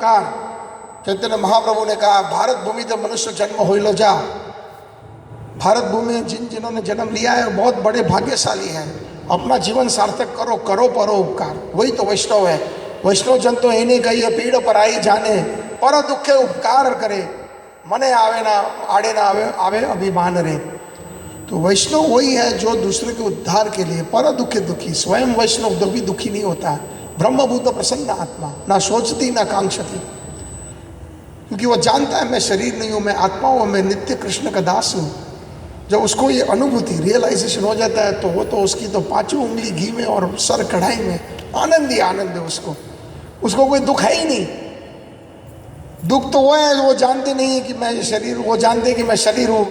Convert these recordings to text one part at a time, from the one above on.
उपकार। चैतन्य महाप्रभु ने कहा, भारत भूमि तो मनुष्य जन्म हो लो जा। भारत भूमि में जिन्होंने जन्म लिया है वो बहुत बड़े भाग्यशाली हैं। अपना जीवन सार्थक करो, करो परोपकार। वही तो वैष्णव है। वैष्णव जन तो इन्हें कही है, पीड़ पर आई जाने, पर दुखे उपकार करे, मने आवे ना आड़े ना आवे आवे अभिमान रे। तो वैष्णव वही है जो दूसरे के उद्धार के लिए पर दुखे दुखी। स्वयं वैष्णव कभी दुखी नहीं होता। ब्रह्मभूत प्रसन्न आत्मा, ना सोचती ना कांक्षती, क्योंकि वो जानता है मैं शरीर नहीं हूँ, मैं आत्मा हूँ, मैं नित्य कृष्ण का दास हूँ। जब उसको ये अनुभूति रियलाइजेशन हो जाता है तो वो तो उसकी तो पांचों उंगली घी में और सर कढ़ाई में, आनंद ही आनंद है। उसको कोई दुख है ही नहीं। दुख तो वो है वो जानते नहीं कि मैं शरीर, वो जानते कि मैं शरीर हूँ,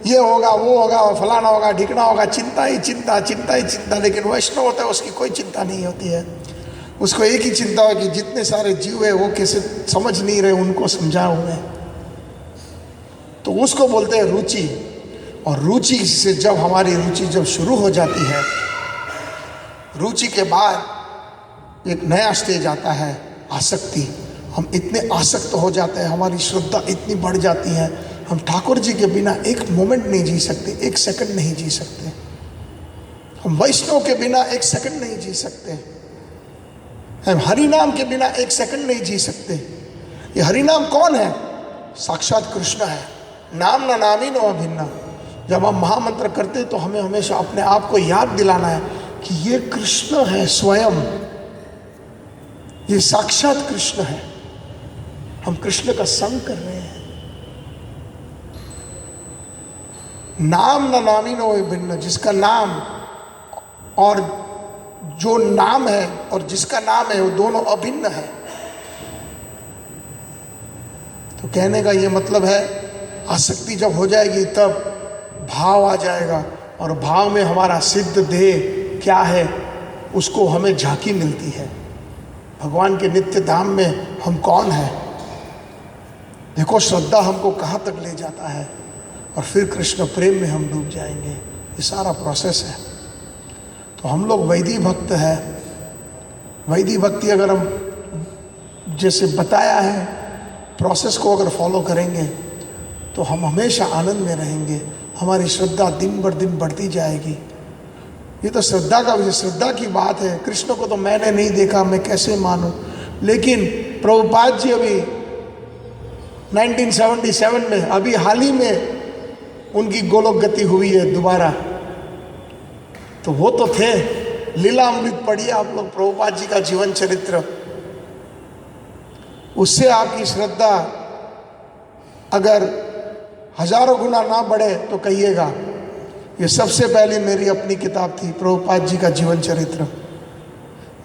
ये होगा वो होगा फलाना होगा ढिकना होगा, चिंता ही चिंता, चिंता ही चिंता। लेकिन वैष्णव होता है उसकी कोई चिंता नहीं होती है। उसको एक ही चिंता है कि जितने सारे जीव है वो कैसे समझ नहीं रहे, उनको समझाऊं मैं। तो उसको बोलते हैं रुचि। और रुचि से जब हमारी रुचि जब शुरू हो जाती है, रुचि के बाद एक नया स्टेज आता है आसक्ति। हम इतने आसक्त हो जाते हैं, हमारी श्रद्धा इतनी बढ़ जाती है, हम ठाकुर जी के बिना एक मोमेंट नहीं जी सकते, एक सेकंड नहीं जी सकते। हम वैष्णव के बिना एक सेकंड नहीं जी सकते। हम हरि नाम के बिना एक सेकंड नहीं जी सकते। ये हरि नाम कौन है? साक्षात कृष्ण है। नाम न नामी नो अभिन्न। जब हम महामंत्र करते तो हमें हमेशा अपने आप को याद दिलाना है कि ये कृष्ण है स्वयं, ये साक्षात कृष्ण है। हम कृष्ण का संग कर रहे हैं। नाम न नामी नो भिन्न, जिसका नाम और जो नाम है और जिसका नाम है वो दोनों अभिन्न है। तो कहने का ये मतलब है आसक्ति जब हो जाएगी तब भाव आ जाएगा, और भाव में हमारा सिद्ध देह क्या है उसको हमें झांकी मिलती है। भगवान के नित्य धाम में हम कौन हैं। देखो श्रद्धा हमको कहाँ तक ले जाता है, और फिर कृष्ण प्रेम में हम डूब जाएंगे। ये सारा प्रोसेस है। तो हम लोग वैदिक भक्त है। वैदिक भक्ति अगर हम जैसे बताया है प्रोसेस को अगर फॉलो करेंगे तो हम हमेशा आनंद में रहेंगे। हमारी श्रद्धा दिन बर दिन बढ़ती जाएगी। ये तो श्रद्धा का विषय, श्रद्धा की बात है। कृष्ण को तो मैंने नहीं देखा, मैं कैसे मानूं। लेकिन प्रभुपाद जी अभी 1977 में, अभी हाल ही में उनकी गोलोक गति हुई है दोबारा। तो वो तो थे। लीला अमृत पढ़िए आप लोग, प्रभुपाद जी का जीवन चरित्र। उससे आपकी श्रद्धा अगर हजारों गुना ना बढ़े तो कहिएगा। ये सबसे पहले मेरी अपनी किताब थी, प्रभुपाद जी का जीवन चरित्र।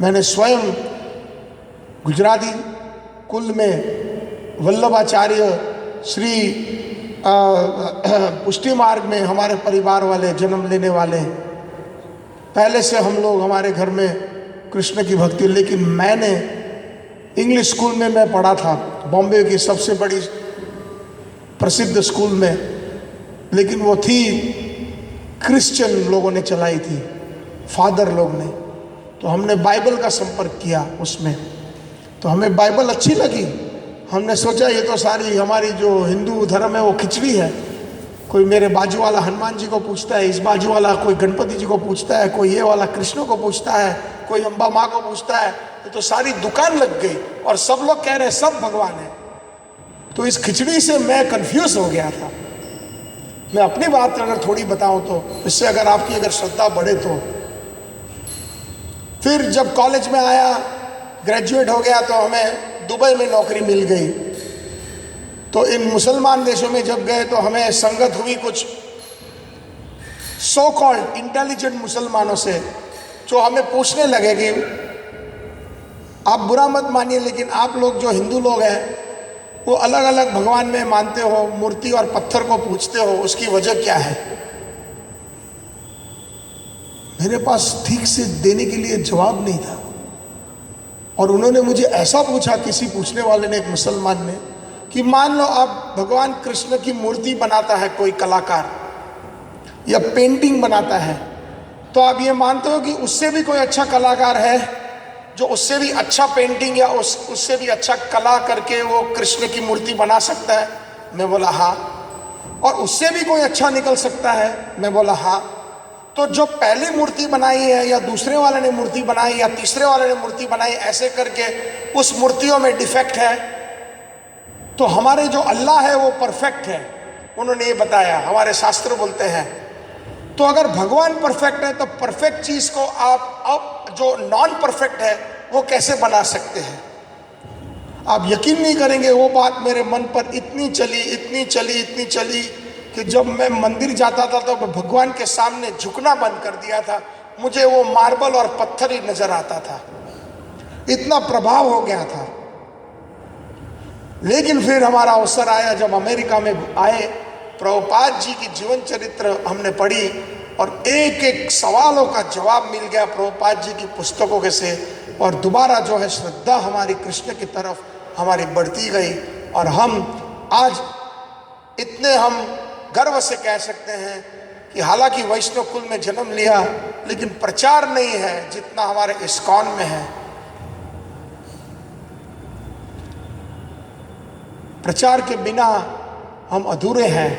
मैंने स्वयं गुजराती कुल में वल्लभाचार्य श्री पुष्टि मार्ग में हमारे परिवार वाले जन्म लेने वाले, पहले से हम लोग हमारे घर में कृष्ण की भक्ति। लेकिन मैंने इंग्लिश स्कूल में मैं पढ़ा था, बॉम्बे की सबसे बड़ी प्रसिद्ध स्कूल में, लेकिन वो थी क्रिश्चियन लोगों ने चलाई थी, फादर लोग ने। तो हमने बाइबल का संपर्क किया उसमें, तो हमें बाइबल अच्छी लगी। हमने सोचा ये तो सारी हमारी जो हिंदू धर्म है वो खिचड़ी है। कोई मेरे बाजू वाला हनुमान जी को पूछता है, इस बाजू वाला कोई गणपति जी को पूछता है, कोई ये वाला कृष्ण को पूछता है, कोई अम्बा माँ को पूछता है। तो सारी दुकान लग गई और सब लोग कह रहे हैं सब भगवान है। तो इस खिचड़ी से मैं कंफ्यूज हो गया था। मैं अपनी बात अगर थोड़ी बताऊं तो इससे अगर आपकी अगर श्रद्धा बढ़े तो। फिर जब कॉलेज में आया, ग्रेजुएट हो गया, तो हमें दुबई में नौकरी मिल गई। तो इन मुसलमान देशों में जब गए तो हमें संगत हुई कुछ सो कॉल्ड इंटेलिजेंट मुसलमानों से, जो हमें पूछने लगे कि आप बुरा मत मानिए, लेकिन आप लोग जो हिंदू लोग हैं वो अलग अलग भगवान में मानते हो, मूर्ति और पत्थर को पूजते हो, उसकी वजह क्या है। मेरे पास ठीक से देने के लिए जवाब नहीं था। और उन्होंने मुझे ऐसा पूछा, किसी पूछने वाले ने, एक मुसलमान ने, कि मान लो आप भगवान कृष्ण की मूर्ति बनाता है कोई कलाकार या पेंटिंग बनाता है, तो आप ये मानते हो कि उससे भी कोई अच्छा कलाकार है जो उससे भी अच्छा पेंटिंग या उससे भी अच्छा कला करके वो कृष्ण की मूर्ति बना सकता है? मैं बोला हाँ। और उससे भी कोई अच्छा निकल सकता है? मैं बोला हाँ। तो जो पहली मूर्ति बनाई है या दूसरे वाले ने मूर्ति बनाई या तीसरे वाले ने मूर्ति बनाई, ऐसे करके उस मूर्तियों में डिफेक्ट है, तो हमारे जो अल्लाह है वो परफेक्ट है, उन्होंने ये बताया, हमारे शास्त्र बोलते हैं। तो अगर भगवान परफेक्ट है तो परफेक्ट चीज को आप अब जो नॉन परफेक्ट है वो कैसे बना सकते हैं? आप यकीन नहीं करेंगे, वो बात मेरे मन पर इतनी चली कि जब मैं मंदिर जाता था तो भगवान के सामने झुकना बंद कर दिया था। मुझे वो मार्बल और पत्थर ही नजर आता था, इतना प्रभाव हो गया था। लेकिन फिर हमारा अवसर आया जब अमेरिका में आए, प्रभुपाद जी की जीवन चरित्र हमने पढ़ी और एक एक सवालों का जवाब मिल गया प्रभुपाद जी की पुस्तकों के से, और दोबारा जो है श्रद्धा हमारी कृष्ण की तरफ हमारी बढ़ती गई। और हम आज इतने हम गर्व से कह सकते हैं कि हालांकि वैष्णव कुल में जन्म लिया, लेकिन प्रचार नहीं है जितना हमारे इस्कॉन में है। प्रचार के बिना हम अधूरे हैं।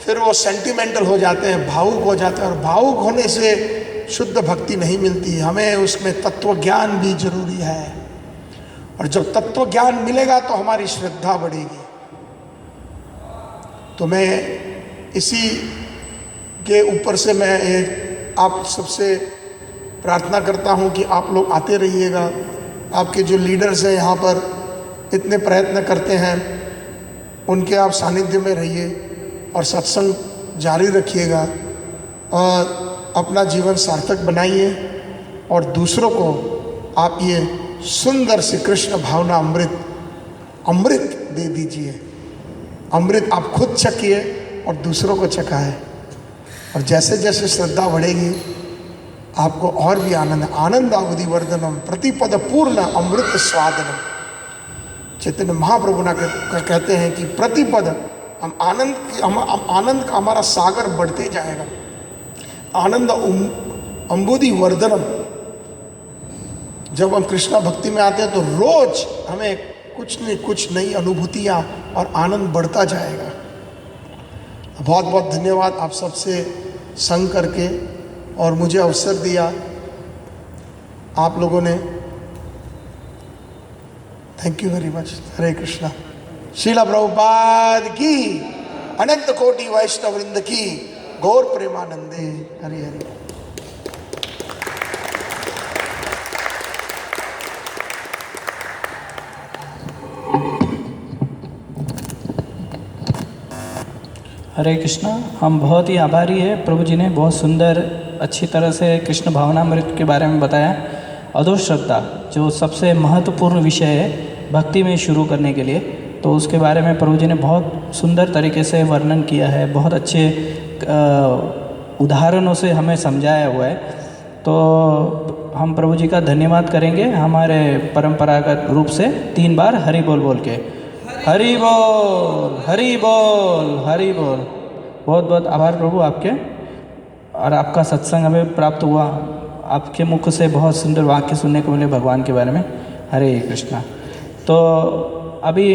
फिर वो सेंटिमेंटल हो जाते हैं, भावुक हो जाते हैं, और भावुक होने से शुद्ध भक्ति नहीं मिलती। हमें उसमें तत्व ज्ञान भी जरूरी है, और जब तत्व ज्ञान मिलेगा तो हमारी श्रद्धा बढ़ेगी। तो मैं इसी के ऊपर से मैं आप सबसे प्रार्थना करता हूं कि आप लोग आते रहिएगा। आपके जो लीडर्स हैं यहाँ पर इतने प्रयत्न करते हैं, उनके आप सानिध्य में रहिए और सत्संग जारी रखिएगा और अपना जीवन सार्थक बनाइए, और दूसरों को आप ये सुंदर से कृष्ण भावना अमृत दे दीजिए। अमृत आप खुद चखिए और दूसरों को चखाए, और जैसे जैसे श्रद्धा बढ़ेगी आपको और भी आनंद अवधि वर्धनम प्रतिपद पूर्ण अमृत स्वादनम। चैतन्य महाप्रभु ना कहते हैं कि प्रतिपद हम आनंद का हमारा सागर बढ़ते जाएगा। आनंद अम्बुधि वर्धनम, जब हम कृष्णा भक्ति में आते हैं तो रोज हमें कुछ नई अनुभूतियाँ और आनंद बढ़ता जाएगा। बहुत बहुत धन्यवाद आप सबसे संग करके और मुझे अवसर दिया आप लोगों ने। Thank you very much. Hare Krishna. Srila Prabhupada की, अनंत कोटि वैष्णव वृंद की, गौर प्रेमानंदे। हरि हरि। हरे कृष्णा। हम बहुत ही आभारी है, प्रभु जी ने बहुत सुंदर अच्छी तरह से कृष्ण भावनामृत के बारे में बताया। अधो श्रद्धा जो सबसे महत्वपूर्ण विषय है भक्ति में शुरू करने के लिए, तो उसके बारे में प्रभु जी ने बहुत सुंदर तरीके से वर्णन किया है, बहुत अच्छे उदाहरणों से हमें समझाया हुआ है। तो हम प्रभु जी का धन्यवाद करेंगे हमारे परंपरागत रूप से 3 बार हरि बोल बोल के। हरि बोल, हरि बोल, हरि बोल। बहुत बहुत आभार प्रभु आपके, और आपका सत्संग हमें प्राप्त हुआ। आपके मुख से बहुत सुंदर वाक्य सुनने को मिले भगवान के बारे में। हरे कृष्णा। तो अभी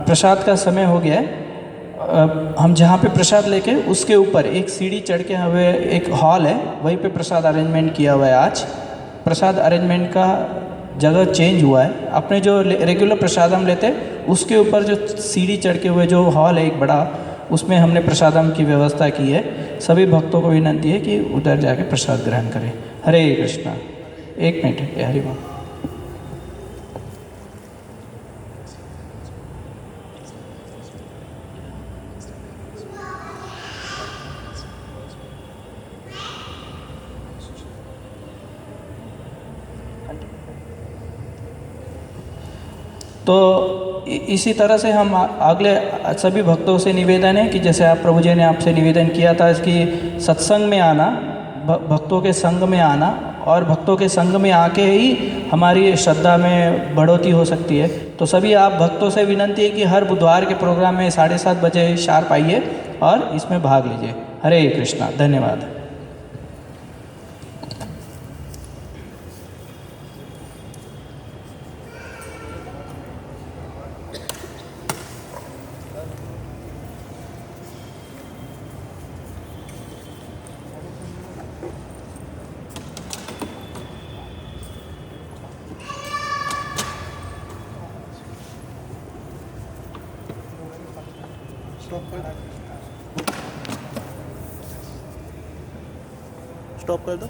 प्रसाद का समय हो गया है। हम जहाँ पे प्रसाद लेके उसके ऊपर एक सीढ़ी चढ़ के हमें एक हॉल है, वहीं पे प्रसाद अरेंजमेंट किया हुआ है। आज प्रसाद अरेंजमेंट का जगह चेंज हुआ है। अपने जो रेगुलर प्रसाद हम लेते हैं उसके ऊपर जो सीढ़ी चढ़ के हुए जो हॉल है एक बड़ा, उसमें हमने प्रसादम की व्यवस्था की है। सभी भक्तों को विनती है कि उधर जाके प्रसाद ग्रहण करें। हरे कृष्णा। 1 मिनट है। हरि बोल। तो इसी तरह से हम अगले सभी भक्तों से निवेदन है कि जैसे आप प्रभु जी ने आपसे निवेदन किया था कि सत्संग में आना, भक्तों के संग में आना, और भक्तों के संग में आके ही हमारी श्रद्धा में बढ़ोतरी हो सकती है। तो सभी आप भक्तों से विनती है कि हर बुधवार के प्रोग्राम में 7:30 बजे शार्प आइए और इसमें भाग लीजिए। हरे कृष्णा। धन्यवाद। स्टॉप कर दो।